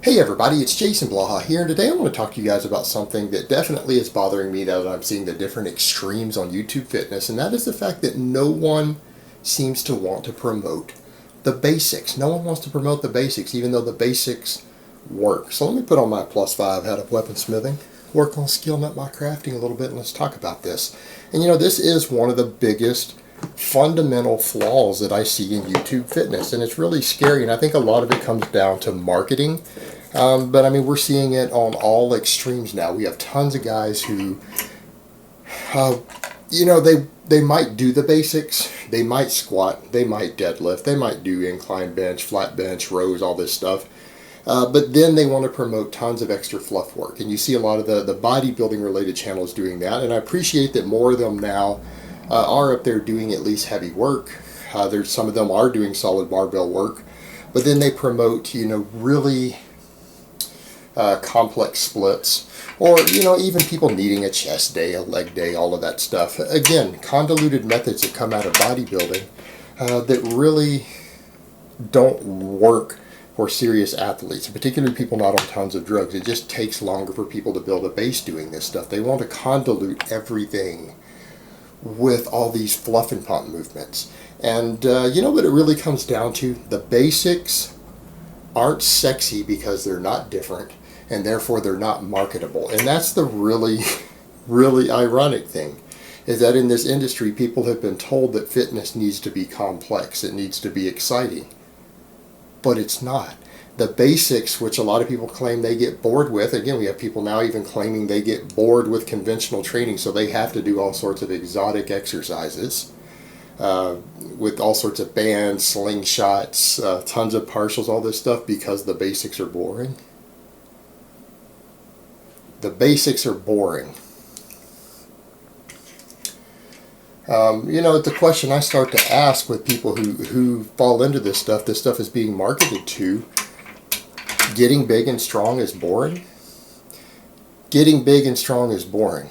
Hey everybody, it's Jason Blaha here, and today I want to talk to you guys about something that definitely is bothering me now that I'm seeing the different extremes on YouTube Fitness, and that is the fact that no one seems to want to promote the basics. No one wants to promote the basics, even though the basics work. So let me put on my +5 hat of weaponsmithing, work on skilling up my crafting a little bit, and let's talk about this. And this is one of the biggest fundamental flaws that I see in YouTube Fitness, and it's really scary, and I think a lot of it comes down to marketing. But I mean, we're seeing it on all extremes now. We have tons of guys who, they might do the basics. They might squat. They might deadlift. They might do incline bench, flat bench, rows, all this stuff. But then they want to promote tons of extra fluff work. And you see a lot of the bodybuilding related channels doing that. And I appreciate that more of them now are up there doing at least heavy work. There's some of them are doing solid barbell work. But then they promote, really complex splits, or even people needing a chest day, a leg day, all of that stuff. Again, convoluted methods that come out of bodybuilding that really don't work for serious athletes, particularly people not on tons of drugs. It just takes longer for people to build a base doing this stuff. They want to convolute everything with all these fluff and pump movements. And what it really comes down to? The basics aren't sexy because they're not different, and therefore they're not marketable. And that's the really, really ironic thing, is that in this industry, people have been told that fitness needs to be complex, it needs to be exciting. But it's not. The basics, which a lot of people claim they get bored with, again, we have people now even claiming they get bored with conventional training, so they have to do all sorts of exotic exercises with all sorts of bands, slingshots, tons of partials, all this stuff, because the basics are boring. The basics are boring. The question I start to ask with people who fall into this stuff is being marketed to. Getting big and strong is boring. Getting big and strong is boring.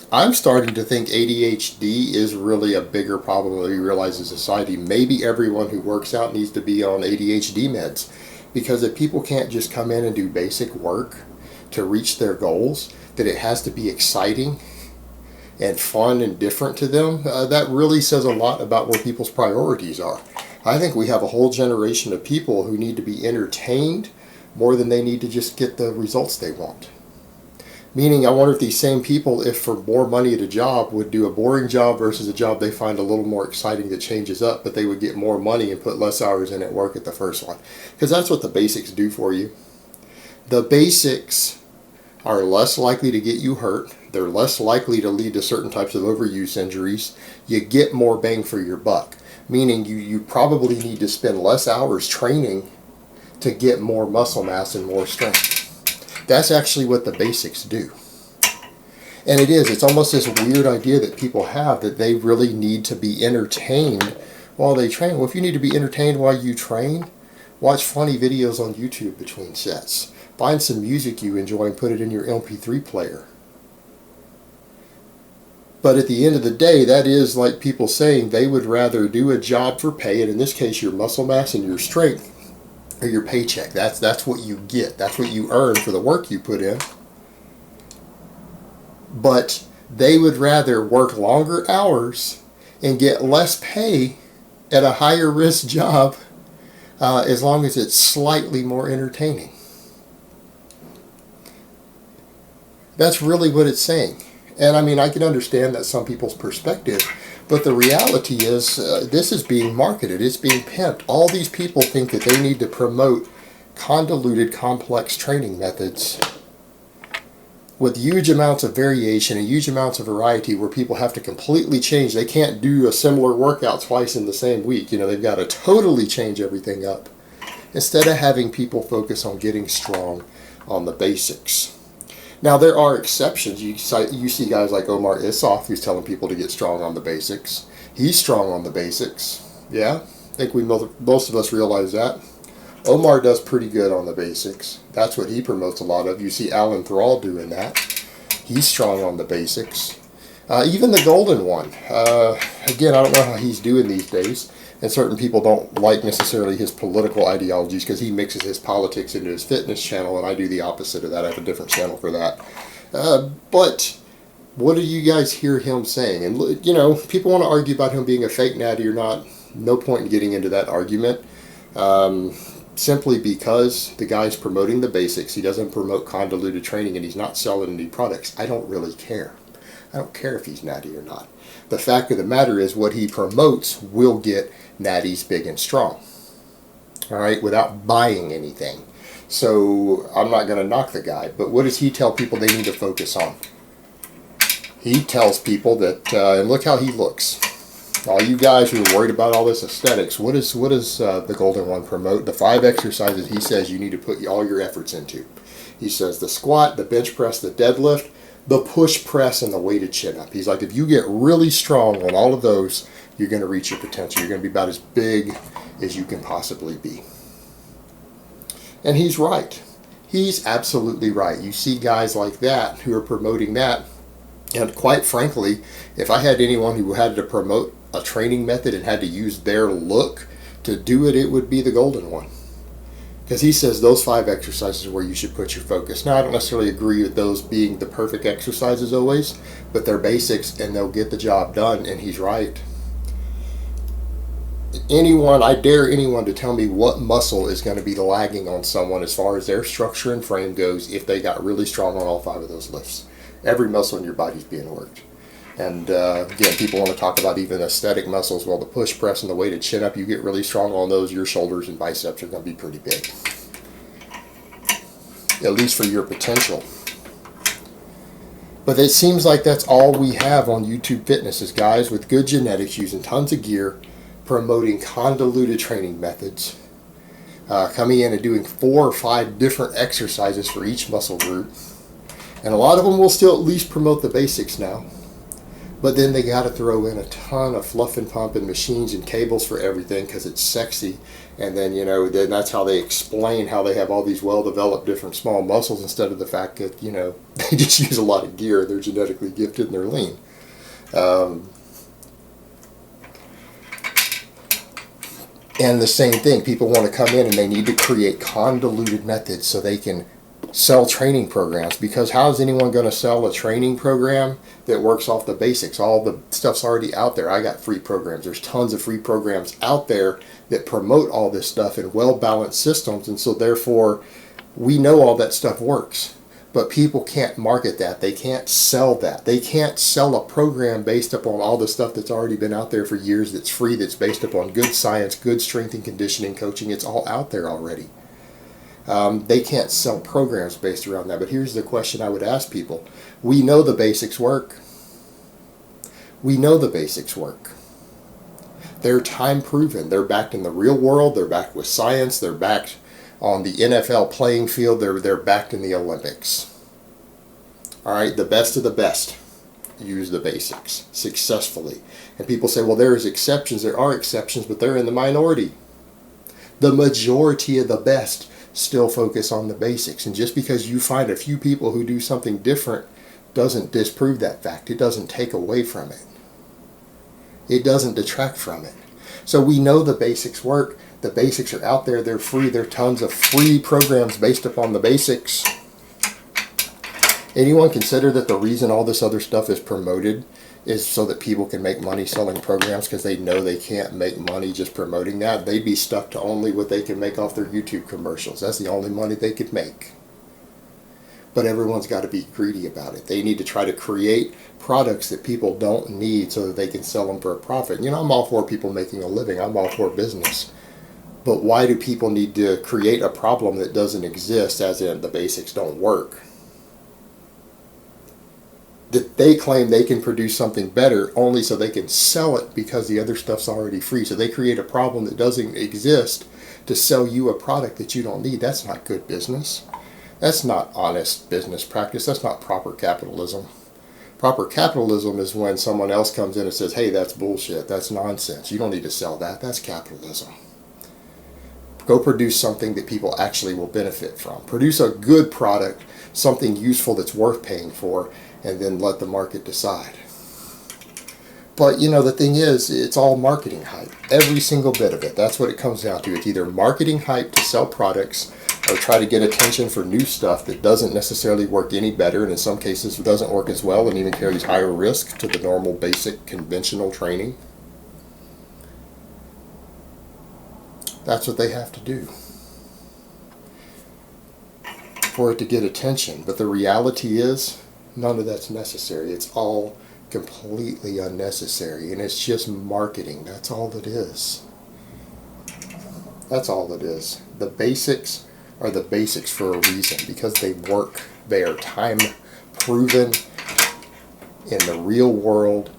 I'm starting to think ADHD is really a bigger problem than we realize in society. Maybe everyone who works out needs to be on ADHD meds, because if people can't just come in and do basic work to reach their goals, that it has to be exciting and fun and different to them, that really says a lot about where people's priorities are. I think we have a whole generation of people who need to be entertained more than they need to just get the results they want. Meaning, I wonder if these same people, if for more money at a job, would do a boring job versus a job they find a little more exciting that changes up, but they would get more money and put less hours in at work at the first one. Because that's what the basics do for you. The basics are less likely to get you hurt. They're less likely to lead to certain types of overuse injuries. You get more bang for your buck. Meaning you probably need to spend less hours training to get more muscle mass and more strength. That's actually what the basics do. And it's almost this weird idea that people have that they really need to be entertained while they train. Well, if you need to be entertained while you train, watch funny videos on YouTube between sets. Find some music you enjoy and put it in your MP3 player. But at the end of the day, that is like people saying they would rather do a job for pay, and in this case your muscle mass and your strength, or your paycheck. That's what you get. That's what you earn for the work you put in. But they would rather work longer hours and get less pay at a higher risk job as long as it's slightly more entertaining. That's really what it's saying. And I mean, I can understand that some people's perspective, but the reality is this is being marketed. It's being pimped. All these people think that they need to promote convoluted, complex training methods with huge amounts of variation and huge amounts of variety where people have to completely change. They can't do a similar workout twice in the same week. They've got to totally change everything up instead of having people focus on getting strong on the basics. Now, there are exceptions. You see guys like Omar Isuf, who's telling people to get strong on the basics. He's strong on the basics. Yeah, I think most of us realize that. Omar does pretty good on the basics. That's what he promotes a lot of. You see Alan Thrall doing that. He's strong on the basics. Even the Golden One. Again, I don't know how he's doing these days, And certain people don't like necessarily his political ideologies because he mixes his politics into his fitness channel, and I do the opposite of that. I have a different channel for that. But what do you guys hear him saying? And, you know, people want to argue about him being a fake natty or not. No point in getting into that argument. Simply because the guy's promoting the basics. He doesn't promote convoluted training, and he's not selling any products. I don't really care. I don't care if he's natty or not. The fact of the matter is what he promotes will get natties big and strong. All right, without buying anything. So I'm not going to knock the guy. But what does he tell people they need to focus on? He tells people that, and look how he looks. All you guys who are worried about all this aesthetics, what does the Golden One promote? The 5 exercises he says you need to put all your efforts into. He says the squat, the bench press, the deadlift, the push press, and the weighted chin up. He's like, if you get really strong on all of those, you're going to reach your potential. You're going to be about as big as you can possibly be. And he's right. He's absolutely right. You see guys like that who are promoting that. And quite frankly, if I had anyone who had to promote a training method and had to use their look to do it, it would be the Golden One. Because he says those 5 exercises are where you should put your focus. Now, I don't necessarily agree with those being the perfect exercises always, but they're basics and they'll get the job done, and he's right. I dare anyone to tell me what muscle is going to be lagging on someone as far as their structure and frame goes if they got really strong on all 5 of those lifts. Every muscle in your body is being worked. And again, people want to talk about even aesthetic muscles. Well, the push press and the weighted chin up, you get really strong on those, your shoulders and biceps are going to be pretty big. At least for your potential. But it seems like that's all we have on YouTube Fitness is guys with good genetics using tons of gear, promoting convoluted training methods, coming in and doing 4 or 5 different exercises for each muscle group. And a lot of them will still at least promote the basics now. But then they got to throw in a ton of fluff and pump and machines and cables for everything because it's sexy. And then, you know, then that's how they explain how they have all these well-developed different small muscles instead of the fact that, you know, they just use a lot of gear. They're genetically gifted and they're lean. And the same thing, people want to come in and they need to create convoluted methods so they can sell training programs, because how is anyone going to sell a training program that works off the basics? All the stuff's already out there. I got free programs. There's tons of free programs out there that promote all this stuff in well-balanced systems, and so therefore we know all that stuff works. But people can't market that. They can't sell that. They can't sell a program based upon all the stuff that's already been out there for years that's free, that's based upon good science, good strength and conditioning coaching. It's all out there already. They can't sell programs based around that. But here's the question I would ask people. We know the basics work. We know the basics work. They're time proven. They're backed in the real world. They're backed with science. They're backed on the NFL playing field. They're backed in the Olympics. All right, the best of the best use the basics successfully. And people say, well, there's exceptions. There are exceptions, but they're in the minority. The majority of the best still focus on the basics. And just because you find a few people who do something different doesn't disprove that fact. It doesn't take away from it. It doesn't detract from it. So we know the basics work. The basics are out there. They're free. There are tons of free programs based upon the basics. Anyone consider that the reason all this other stuff is promoted is so that people can make money selling programs because they know they can't make money just promoting that? They'd be stuck to only what they can make off their YouTube commercials. That's the only money they could make. But everyone's got to be greedy about it. They need to try to create products that people don't need so that they can sell them for a profit. You know, I'm all for people making a living. I'm all for business. But why do people need to create a problem that doesn't exist, as in the basics don't work? That they claim they can produce something better only so they can sell it because the other stuff's already free. So they create a problem that doesn't exist to sell you a product that you don't need. That's not good business. That's not honest business practice. That's not proper capitalism. Proper capitalism is when someone else comes in and says, hey, that's bullshit. That's nonsense. You don't need to sell that. That's capitalism. Go produce something that people actually will benefit from. Produce a good product, something useful that's worth paying for, and then let the market decide. But you know, the thing is, it's all marketing hype. Every single bit of it. That's what it comes down to. It's either marketing hype to sell products or try to get attention for new stuff that doesn't necessarily work any better, and in some cases doesn't work as well and even carries higher risk to the normal basic conventional training. That's what they have to do for it to get attention. But the reality is, none of that's necessary. It's all completely unnecessary, and it's just marketing. That's all it is. That's all it is. The basics are the basics for a reason, because they work. They are time proven in the real world,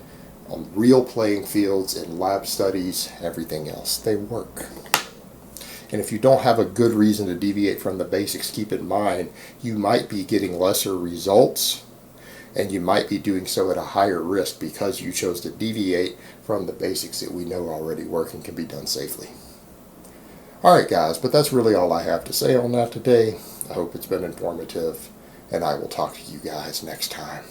on real playing fields, in lab studies, everything else. They work. And if you don't have a good reason to deviate from the basics, keep in mind you might be getting lesser results, and you might be doing so at a higher risk because you chose to deviate from the basics that we know already work and can be done safely. Alright guys, but that's really all I have to say on that today. I hope it's been informative, and I will talk to you guys next time.